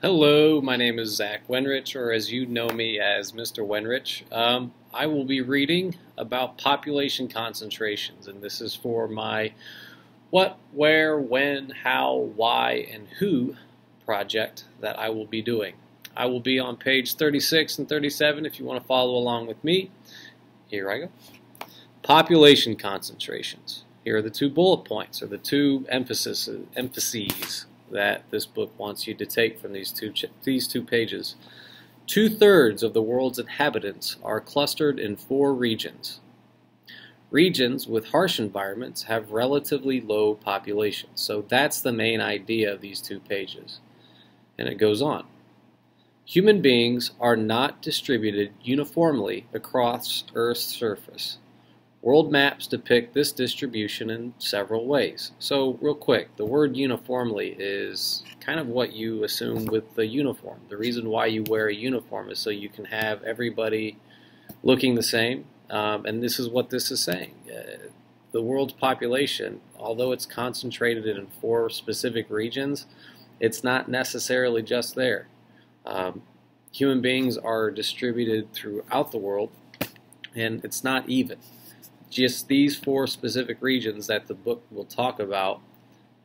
Hello, my name is Zach Wenrich, or as you know me as Mr. Wenrich. I will be reading about population concentrations, and this is for my what, where, when, how, why, and who project that I will be doing. I will be on page 36 and 37 if you want to follow along with me. Here I go. Population concentrations. Here are the two bullet points, or the two emphases that this book wants you to take from these two pages. 2/3 of the world's inhabitants are clustered in 4 regions. Regions with harsh environments have relatively low populations. So that's the main idea of these 2 pages. And it goes on. Human beings are not distributed uniformly across Earth's surface. World maps depict this distribution in several ways. So real quick, the word uniformly is kind of what you assume with the uniform. The reason why you wear a uniform is so you can have everybody looking the same. And this is what this is saying. The world's population, although it's concentrated in 4 specific regions, it's not necessarily just there. Human beings are distributed throughout the world, and it's not even. Just these 4 specific regions that the book will talk about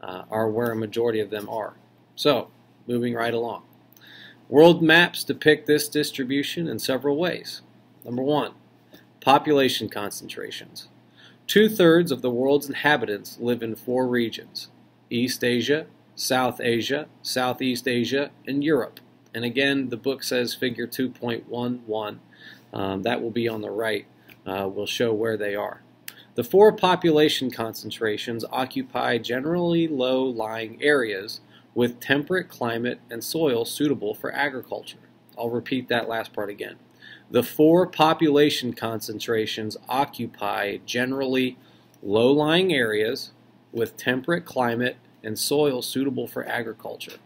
are where a majority of them are. So, moving right along. World maps depict this distribution in several ways. Number 1, population concentrations. 2/3 of the world's inhabitants live in 4 regions: East Asia, South Asia, Southeast Asia, and Europe. And again, the book says figure 2.11. That will be on the right. Will show where they are. The 4 population concentrations occupy generally low-lying areas with temperate climate and soil suitable for agriculture. I'll repeat that last part again. The 4 population concentrations occupy generally low-lying areas with temperate climate and soil suitable for agriculture.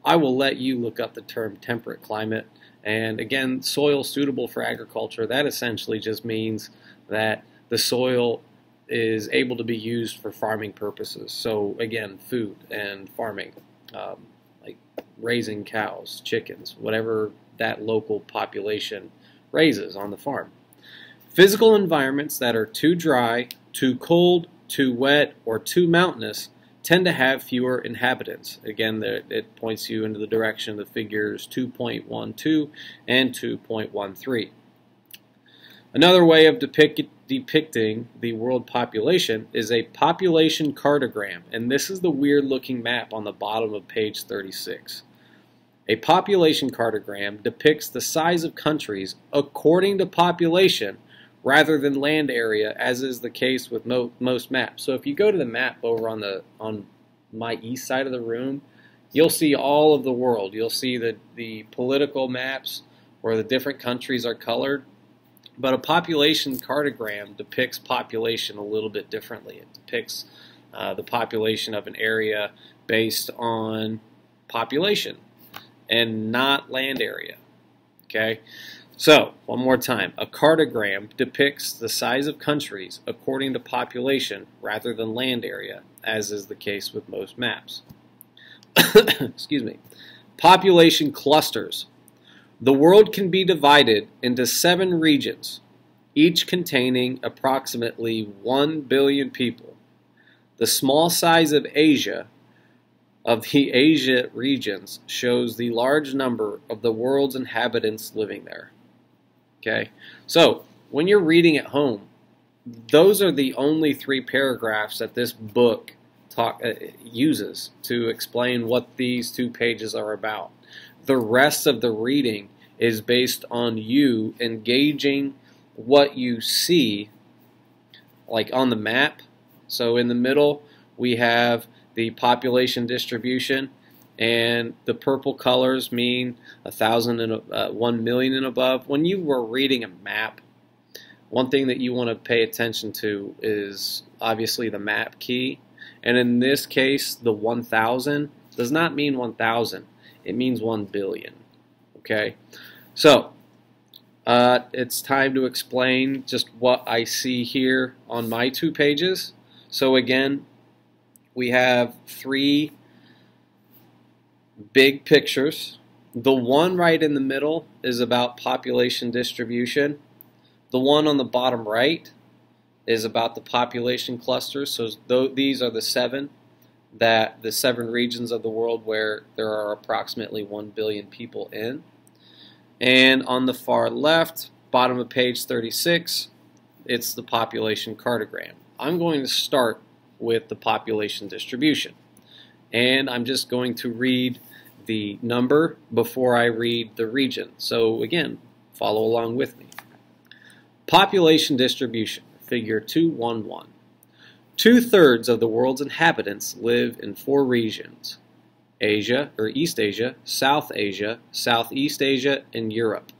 I will let you look up the term temperate climate. And again, soil suitable for agriculture, that essentially just means that the soil is able to be used for farming purposes. So again, food and farming, like raising cows, chickens, whatever that local population raises on the farm. Physical environments that are too dry, too cold, too wet, or too mountainous tend to have fewer inhabitants. Again, it points you into the direction of the figures 2.12 and 2.13. Another way of depicting the world population is a population cartogram, and this is the weird-looking map on the bottom of page 36. A population cartogram depicts the size of countries according to population rather than land area, as is the case with most maps. So if you go to the map over on my east side of the room, you'll see all of the world. You'll see the political maps where the different countries are colored. But a population cartogram depicts population a little bit differently. It depicts the population of an area based on population and not land area. Okay? So, one more time, a cartogram depicts the size of countries according to population rather than land area, as is the case with most maps. Excuse me. Population clusters. The world can be divided into 7 regions, each containing approximately 1 billion people. The small size of the Asia regions shows the large number of the world's inhabitants living there. Okay, so when you're reading at home, those are the only 3 paragraphs that this book uses to explain what these 2 pages are about. The rest of the reading is based on you engaging what you see, like on the map. So in the middle, we have the population distribution, and the purple colors mean 1,000 and 1 million and above. When you were reading a map, one thing that you want to pay attention to is obviously the map key. And in this case, the 1,000 does not mean 1,000. It means 1 billion. Okay? So, it's time to explain just what I see here on my 2 pages. So again, we have 3 big pictures. The one right in the middle is about population distribution. The one on the bottom right is about the population clusters. So these are the seven regions of the world where there are approximately 1 billion people in. And on the far left, bottom of page 36, it's the population cartogram. I'm going to start with the population distribution. And I'm just going to read the number before I read the region. So again, follow along with me. Population distribution, figure 211. 2/3 of the world's inhabitants live in 4 regions: Asia, or East Asia, South Asia, Southeast Asia, and Europe.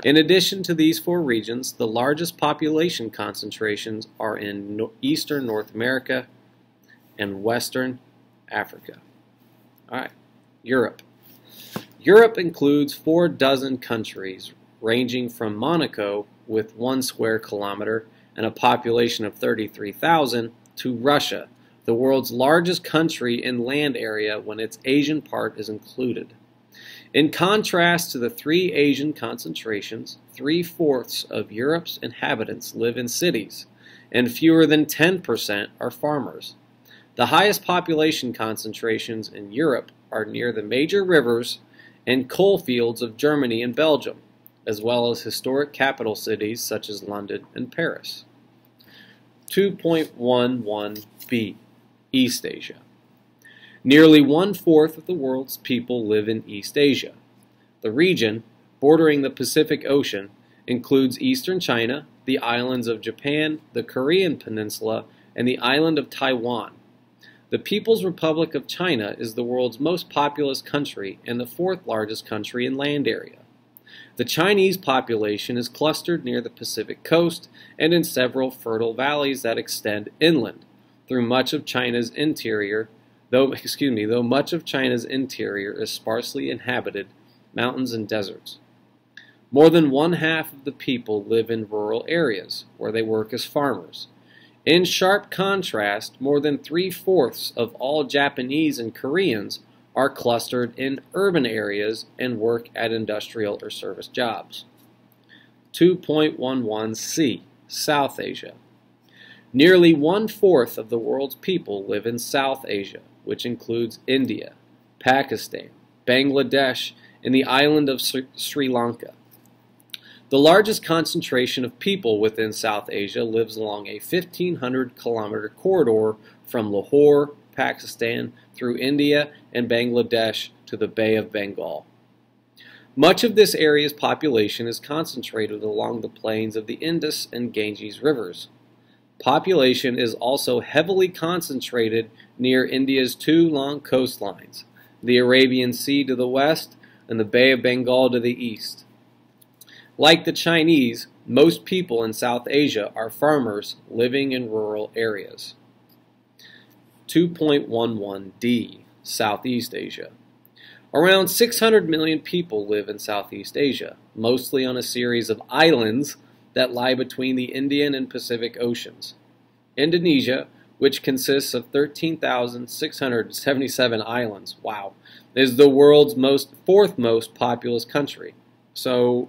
In addition to these 4 regions, the largest population concentrations are in Eastern North America and Western Africa. All right, Europe. Europe includes 4 dozen countries, ranging from Monaco, with 1 square kilometer and a population of 33,000, to Russia, the world's largest country in land area when its Asian part is included. In contrast to the 3 Asian concentrations, 3/4 of Europe's inhabitants live in cities, and fewer than 10% are farmers. The highest population concentrations in Europe are near the major rivers and coal fields of Germany and Belgium, as well as historic capital cities such as London and Paris. 2.11b, East Asia. Nearly 1/4 of the world's people live in East Asia. The region, bordering the Pacific Ocean, includes eastern China, the islands of Japan, the Korean Peninsula, and the island of Taiwan. The People's Republic of China is the world's most populous country and the 4th largest country in land area. The Chinese population is clustered near the Pacific coast and in several fertile valleys that extend inland through much of China's interior, though much of China's interior is sparsely inhabited mountains and deserts. More than 1/2 of the people live in rural areas where they work as farmers. In sharp contrast, more than 3/4 of all Japanese and Koreans are clustered in urban areas and work at industrial or service jobs. 2.11c, South Asia. Nearly 1/4 of the world's people live in South Asia, which includes India, Pakistan, Bangladesh, and the island of Sri Lanka. The largest concentration of people within South Asia lives along a 1,500-kilometer corridor from Lahore, Pakistan, through India and Bangladesh to the Bay of Bengal. Much of this area's population is concentrated along the plains of the Indus and Ganges rivers. Population is also heavily concentrated near India's 2 long coastlines, the Arabian Sea to the west and the Bay of Bengal to the east. Like the Chinese, most people in South Asia are farmers living in rural areas. 2.11d, Southeast Asia. Around 600 million people live in Southeast Asia, mostly on a series of islands that lie between the Indian and Pacific Oceans. Indonesia, which consists of 13,677 islands, wow, is the world's 4th most populous country. So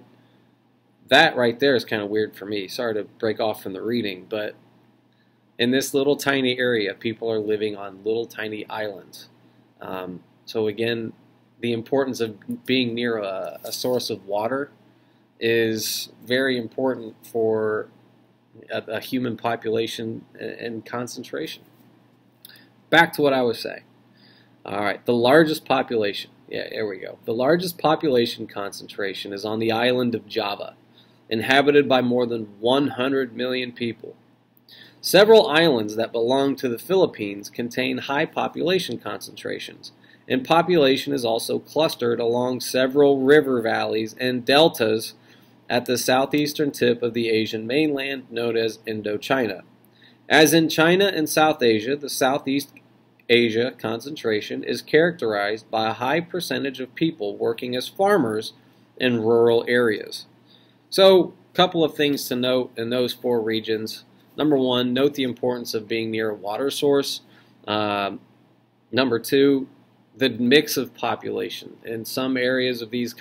that right there is kind of weird for me. Sorry to break off from the reading, but in this little tiny area, people are living on little tiny islands. So again, the importance of being near a source of water is very important for a human population and concentration. Back to what I was saying. All right, the largest population. Yeah, there we go. The largest population concentration is on the island of Java, inhabited by more than 100 million people. Several islands that belong to the Philippines contain high population concentrations, and population is also clustered along several river valleys and deltas at the southeastern tip of the Asian mainland known as Indochina. As in China and South Asia, the Southeast Asia concentration is characterized by a high percentage of people working as farmers in rural areas. So, a couple of things to note in those 4 regions. Number 1, note the importance of being near a water source. Number 2, the mix of population. In some areas of these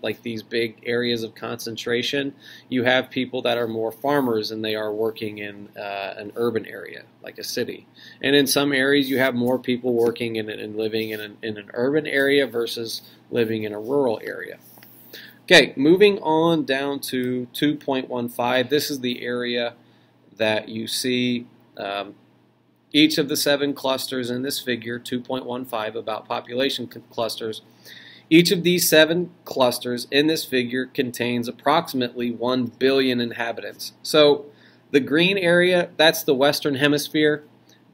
like these big areas of concentration, you have people that are more farmers and they are working in an urban area, like a city. And in some areas, you have more people working and living in an urban area versus living in a rural area. Okay, moving on down to 2.15. This is the area that you see each of the 7 clusters in this figure, 2.15, about population clusters. Each of these 7 clusters in this figure contains approximately 1 billion inhabitants. So the green area, that's the Western Hemisphere.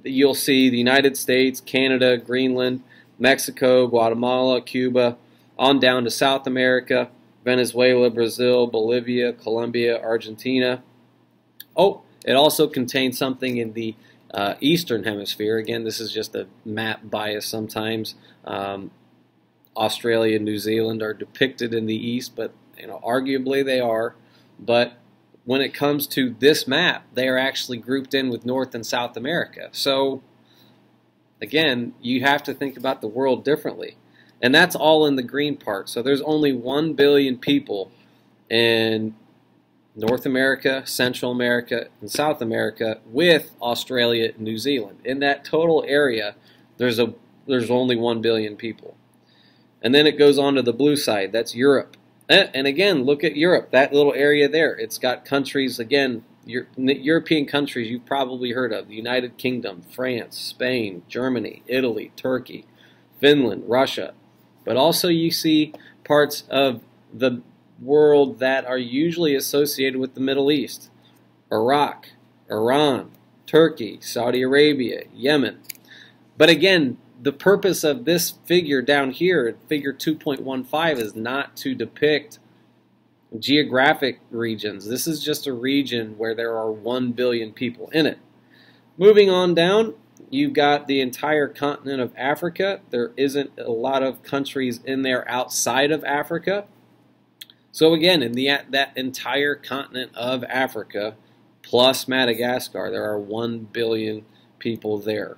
You'll see the United States, Canada, Greenland, Mexico, Guatemala, Cuba, on down to South America, Venezuela, Brazil, Bolivia, Colombia, Argentina. Oh, it also contains something in the Eastern Hemisphere. Again, this is just a map bias sometimes. Australia and New Zealand are depicted in the East, but arguably they are. But when it comes to this map, they are actually grouped in with North and South America. So again, you have to think about the world differently. And that's all in the green part. So there's only 1 billion people in North America, Central America, and South America, with Australia and New Zealand. In that total area, there's only 1 billion people. And then it goes on to the blue side. That's Europe. And again, look at Europe, that little area there. It's got countries, again, European countries you've probably heard of: the United Kingdom, France, Spain, Germany, Italy, Turkey, Finland, Russia. But also you see parts of the world that are usually associated with the Middle East: Iraq, Iran, Turkey, Saudi Arabia, Yemen. But again, the purpose of this figure down here, figure 2.15, is not to depict geographic regions. This is just a region where there are 1 billion people in it. Moving on down, you've got the entire continent of Africa. There isn't a lot of countries in there outside of Africa. So again, in that entire continent of Africa, plus Madagascar, there are 1 billion people there.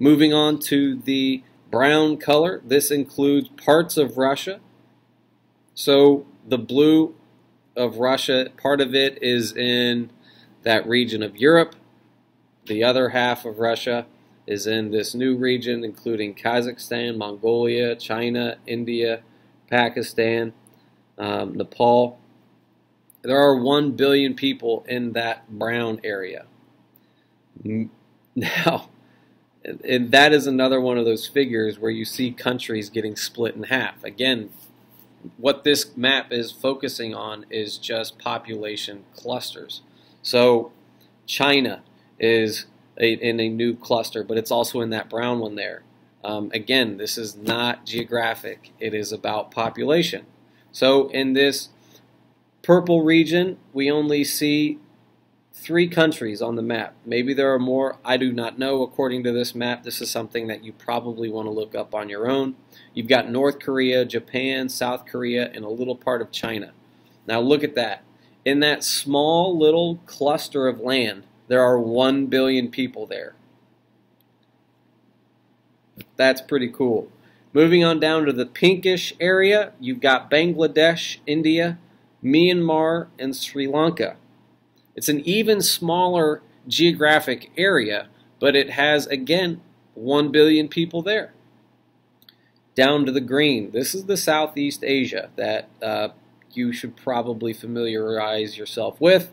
Moving on to the brown color, this includes parts of Russia. So the blue of Russia, part of it is in that region of Europe. The other half of Russia is in this new region, including Kazakhstan, Mongolia, China, India, Pakistan, Nepal. There are 1 billion people in that brown area. Now, and that is another one of those figures where you see countries getting split in half. Again, what this map is focusing on is just population clusters. So China is in a new cluster, but it's also in that brown one there. Again, this is not geographic. It is about population. So in this purple region, we only see 3 countries on the map. Maybe there are more. I do not know. According to this map, this is something that you probably want to look up on your own. You've got North Korea, Japan, South Korea, and a little part of China. Now look at that. In that small little cluster of land, there are 1 billion people there. That's pretty cool. Moving on down to the pinkish area, you've got Bangladesh, India, Myanmar, and Sri Lanka. It's an even smaller geographic area, but it has, again, 1 billion people there. Down to the green, this is the Southeast Asia that you should probably familiarize yourself with.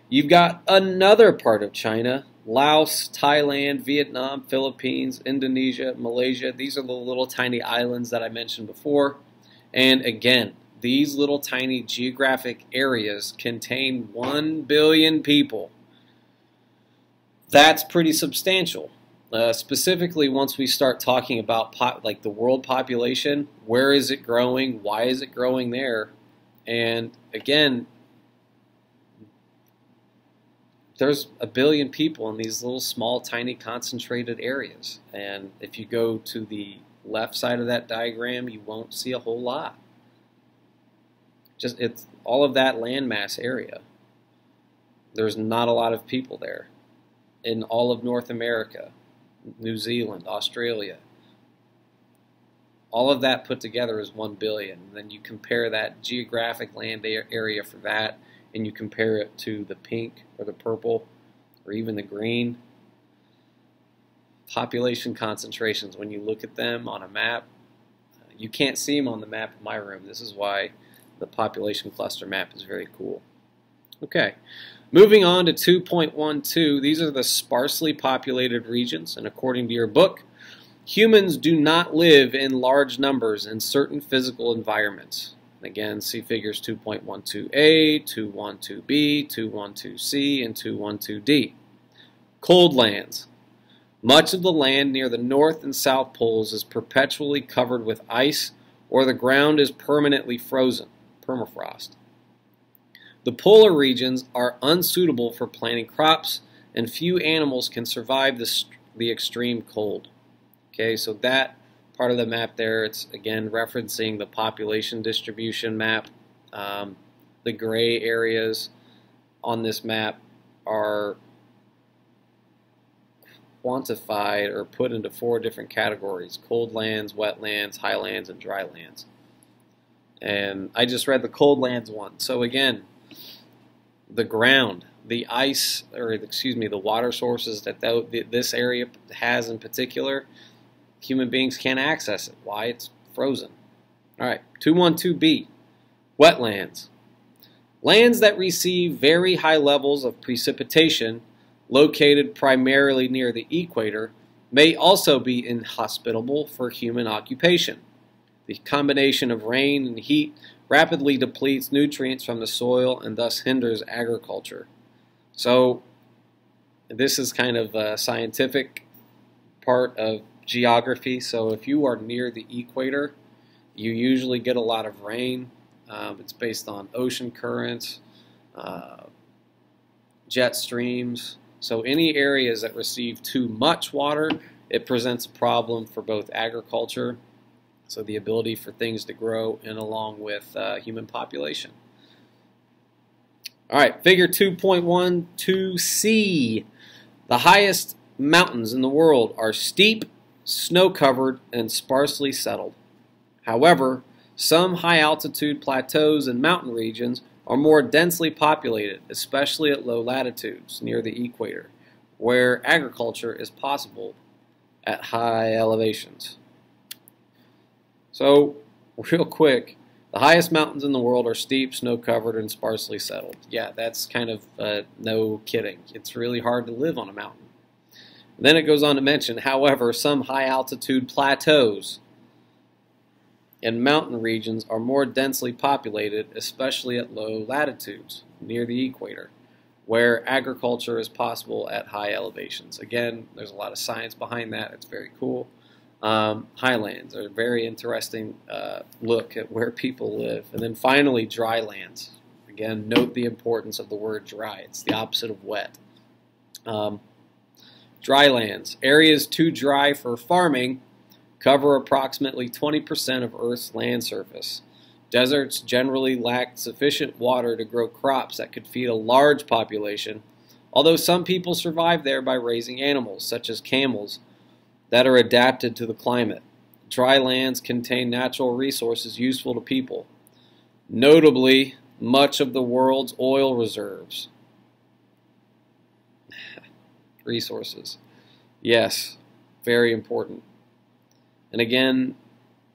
You've got another part of China: Laos, Thailand, Vietnam, Philippines, Indonesia, Malaysia. These are the little tiny islands that I mentioned before. And again, these little tiny geographic areas contain 1 billion people. That's pretty substantial. Specifically, once we start talking about like the world population, where is it growing? Why is it growing there? And again, there's 1 billion people in these little small, tiny, concentrated areas. And if you go to the left side of that diagram, you won't see a whole lot. Just it's all of that landmass area. There's not a lot of people there. In all of North America, New Zealand, Australia. All of that put together is 1 billion. And then you compare that geographic land area for that, and you compare it to the pink or the purple or even the green. Population concentrations, when you look at them on a map, you can't see them on the map of my room. This is why the population cluster map is very cool. Okay, moving on to 2.12, these are the sparsely populated regions, and according to your book, humans do not live in large numbers in certain physical environments. Again, see figures 2.12a, 2.12b, 2.12c, and 2.12d. Cold lands. Much of the land near the North and South Poles is perpetually covered with ice, or the ground is permanently frozen, permafrost. The polar regions are unsuitable for planting crops, and few animals can survive the extreme cold. Okay, so that part of the map there, it's again referencing the population distribution map. The gray areas on this map are quantified or put into 4 different categories: cold lands, wetlands, highlands, and drylands. And I just read the cold lands one. So again, the ground, the ice, or excuse me, the water sources that this area has in particular, human beings can't access it. Why? It's frozen. All right, 2.12b, wetlands. Lands that receive very high levels of precipitation, located primarily near the equator, may also be inhospitable for human occupation. The combination of rain and heat rapidly depletes nutrients from the soil and thus hinders agriculture. So this is kind of a scientific part of geography. So if you are near the equator, you usually get a lot of rain. It's based on ocean currents, jet streams. So any areas that receive too much water, it presents a problem for both agriculture, so the ability for things to grow, and along with human population. All right, figure 2.12c. The highest mountains in the world are steep, snow-covered, and sparsely settled. However, some high-altitude plateaus and mountain regions are more densely populated, especially at low latitudes near the equator, where agriculture is possible at high elevations. So, real quick, the highest mountains in the world are steep, snow-covered, and sparsely settled. Yeah, that's kind of no kidding. It's really hard to live on a mountain. And then it goes on to mention, however, some high-altitude plateaus and mountain regions are more densely populated, especially at low latitudes near the equator, where agriculture is possible at high elevations. Again, there's a lot of science behind that. It's very cool. Highlands are a very interesting look at where people live. And then finally, drylands. Again, note the importance of the word dry. It's the opposite of wet. Drylands, areas too dry for farming, cover approximately 20% of Earth's land surface. Deserts generally lack sufficient water to grow crops that could feed a large population, although some people survive there by raising animals, such as camels, that are adapted to the climate. Dry lands contain natural resources useful to people, notably much of the world's oil reserves. Resources. Yes, very important. And again,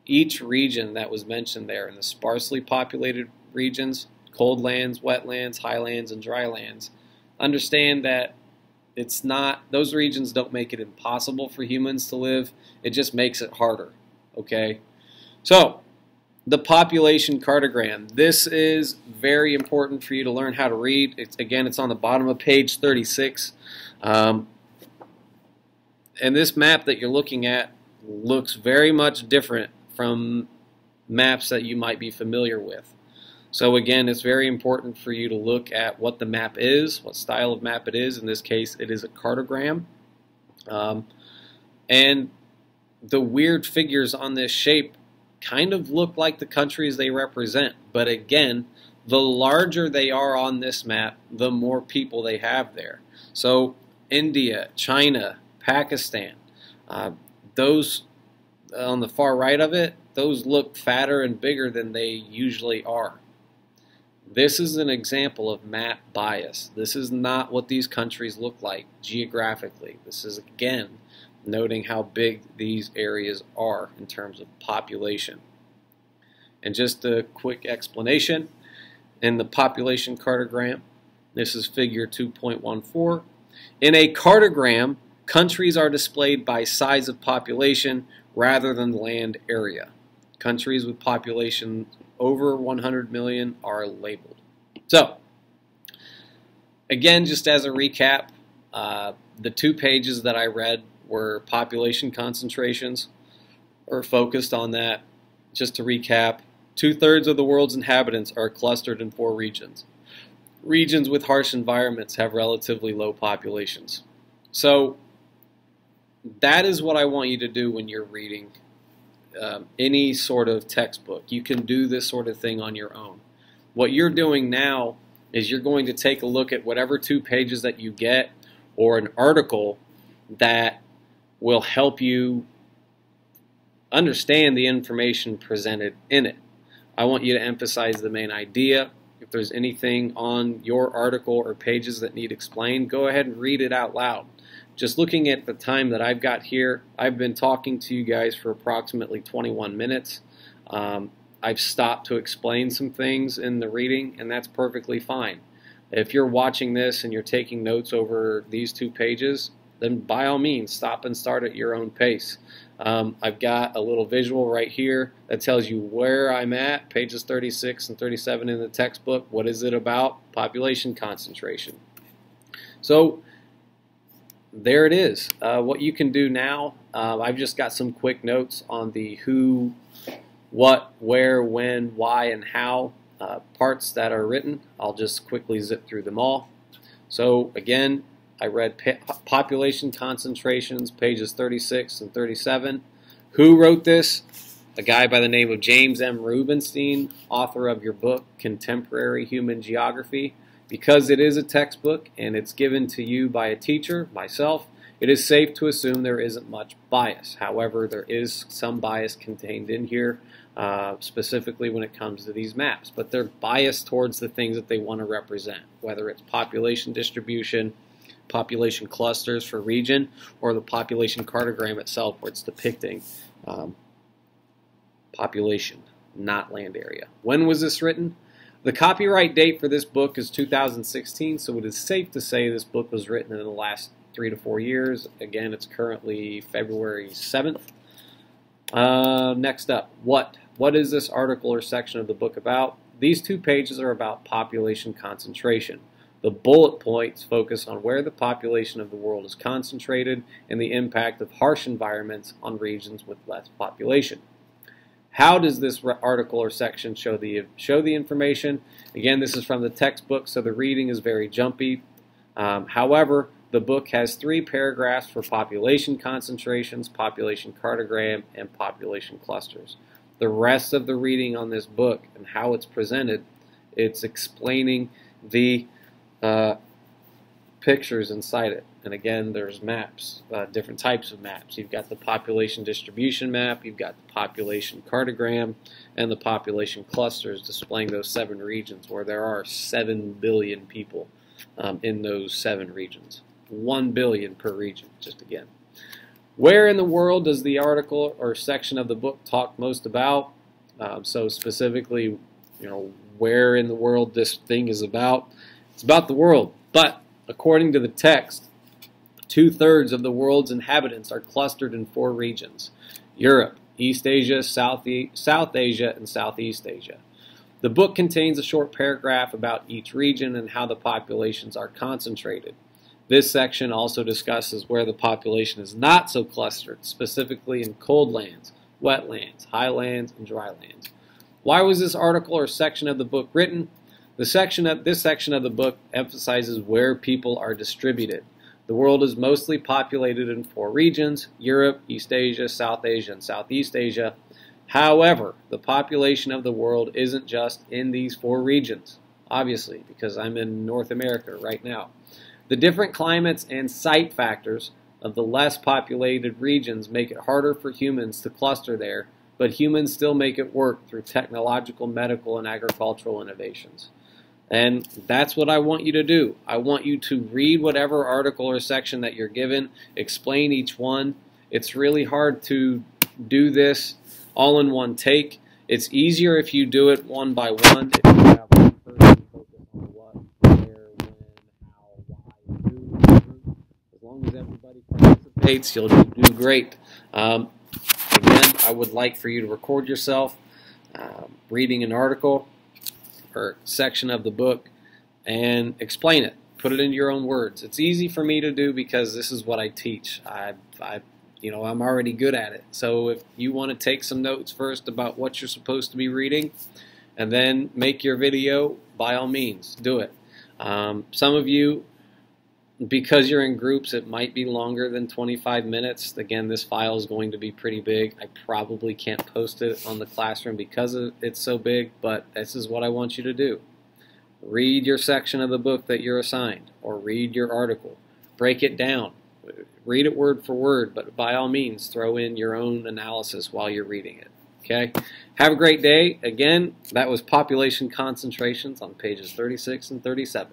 each region that was mentioned there in the sparsely populated regions, cold lands, wetlands, highlands, and drylands, understand that it's not, those regions don't make it impossible for humans to live, it just makes it harder, okay? So, the population cartogram. This is very important for you to learn how to read. It's on the bottom of page 36. And this map that you're looking at looks very much different from maps that you might be familiar with. So again, it's very important for you to look at what the map is, what style of map it is. In this case, it is a cartogram. And the weird figures on this shape kind of look like the countries they represent. But again, the larger they are on this map, the more people they have there. So India, China, Pakistan, those on the far right of it, those look fatter and bigger than they usually are. This is an example of map bias. This is not what these countries look like geographically. This is, again, noting how big these areas are in terms of population. And just a quick explanation, in the population cartogram, this is figure 2.14. In a cartogram, countries are displayed by size of population rather than land area. Countries with population over 100 million are labeled. So, again, just as a recap, the 2 pages that I read were population concentrations, or focused on that. Just to recap, 2/3 of the world's inhabitants are clustered in 4 regions. Regions with harsh environments have relatively low populations. So, that is what I want you to do when you're reading any sort of textbook. You can do this sort of thing on your own. What you're doing now is you're going to take a look at whatever 2 pages that you get, or an article that will help you understand the information presented in it. I want you to emphasize the main idea. If there's anything on your article or pages that need explained, go ahead and read it out loud. Just looking at the time that I've got here, I've been talking to you guys for approximately 21 minutes. I've stopped to explain some things in the reading, and that's perfectly fine. If you're watching this and you're taking notes over these 2 pages, then by all means, stop and start at your own pace. I've got a little visual right here that tells you where I'm at, pages 36 and 37 in the textbook. What is it about? Population concentration. So, there it is. What you can do now, I've just got some quick notes on the who, what, where, when, why, and how parts that are written. I'll just quickly zip through them all. So again, I read population concentrations, pages 36 and 37. Who wrote this? A guy by the name of James M. Rubenstein, author of your book, Contemporary Human Geography. Because it is a textbook and it's given to you by a teacher, myself, it is safe to assume there isn't much bias. However, there is some bias contained in here, specifically when it comes to these maps. But they're biased towards the things that they want to represent, whether it's population distribution, population clusters for region, or the population cartogram itself, where it's depicting population, not land area. When was this written? The copyright date for this book is 2016, so it is safe to say this book was written in the last 3 to 4 years. Again, it's currently February 7th. Next up, what? What is this article or section of the book about? These 2 pages are about population concentration. The bullet points focus on where the population of the world is concentrated and the impact of harsh environments on regions with less population. How does this article or section show the information? Again, this is from the textbook, so the reading is very jumpy. However, the book has 3 paragraphs for population concentrations, population cartogram, and population clusters. The rest of the reading on this book and how it's presented, it's explaining the pictures inside it. And again, there's maps, different types of maps. You've got the population distribution map, you've got the population cartogram, and the population clusters displaying those 7 regions where there are 7 billion people in those 7 regions. 1 billion per region, just again. Where in the world does the article or section of the book talk most about? So specifically, where in the world this thing is about. It's about the world, but according to the text, 2/3 of the world's inhabitants are clustered in 4 regions: Europe, East Asia, South Asia, and Southeast Asia. The book contains a short paragraph about each region and how the populations are concentrated. This section also discusses where the population is not so clustered, specifically in cold lands, wetlands, highlands, and drylands. Why was this article or section of the book written? This section of the book emphasizes where people are distributed. The world is mostly populated in 4 regions: Europe, East Asia, South Asia, and Southeast Asia. However, the population of the world isn't just in these 4 regions, obviously, because I'm in North America right now. The different climates and site factors of the less populated regions make it harder for humans to cluster there but humans still make it work through technological, medical, and agricultural innovations. And that's what I want you to do. I want you to read whatever article or section that you're given, explain each one. It's really hard to do this all in one take. It's easier if you do it one by one. If you have one person focus on what, where, when, how, why, who. As long as everybody participates, you'll do great. Again, I would like for you to record yourself reading an article or section of the book and explain it. Put it in your own words. It's easy for me to do because this is what I teach. I'm already good at it. So if you want to take some notes first about what you're supposed to be reading and then make your video, by all means, do it. Some of you, because you're in groups, it might be longer than 25 minutes. Again, this file is going to be pretty big. I probably can't post it on the classroom because it's so big, but this is what I want you to do. Read your section of the book that you're assigned, or read your article. Break it down. Read it word for word, but by all means, throw in your own analysis while you're reading it. Okay? Have a great day. Again, that was population concentrations on pages 36 and 37.